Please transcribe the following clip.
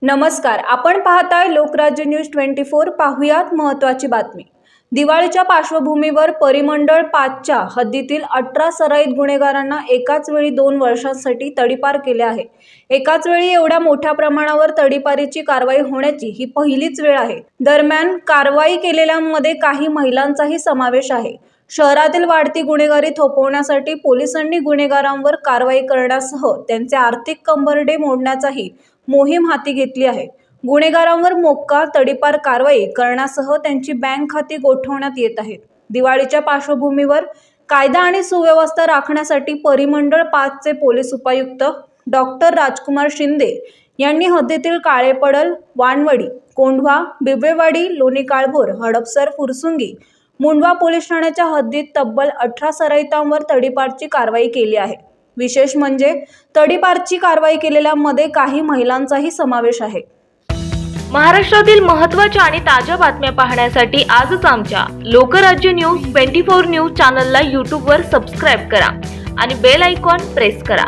नमस्कार, आपण पाहताय लोकराज्य न्यूज 24। पाहुयात महत्त्वाची बातमी। दिवाळीच्या पार्श्वभूमीवर परिमंडळ 5च्या हद्दीतील 18 सराईत गुन्हेगारांना एकाच वेळी 2 वर्षांसाठी तडीपार केले आहे। एकाच वेळी एवढ्या मोठ्या प्रमाणावर तडीपारीची कारवाई होण्याची ही पहिलीच वेळ आहे। दरम्यान कारवाई केलेल्यांमध्ये काही महिलांचाही समावेश आहे। शहरातील वाढती गुन्हेगारी थोपवण्यासाठी पोलिसांनी गुन्हेगारांवर कारवाई करण्यासह त्यांचे आर्थिक कंबरडे मोडण्याचाही मोहीम हाती घेतली आहे। गुन्हेगारांवर मोक्का तडीपार कारवाई करण्यासह त्यांची बँक खाती गोठवण्यात येत आहेत। दिवाळीच्या पार्श्वभूमीवर कायदा आणि सुव्यवस्था राखण्यासाठी परिमंडळ 5चे पोलीस उपायुक्त डॉक्टर राजकुमार शिंदे यांनी हद्दीतील काळेपडल, वानवडी, कोंढवा, बिबवेवाडी, लोणी काळभोर, हडपसर, फुरसुंगी, मुंडवा पोलीस ठाण्याच्या हद्दीत तब्बल 18 सराईतांवर तडीपारची कारवाई केली आहे। विशेष म्हणजे तडीपारची कारवाई केलेल्यांमध्ये काही महिलांचाही समावेश आहे। महाराष्ट्रातील महत्त्वाच्या आणि ताज्या बातम्या पाहण्यासाठी आजच आमच्या लोकराज्य न्यूज 24 न्यूज चॅनलला YouTube वर सबस्क्राइब करा आणि बेल आयकॉन प्रेस करा।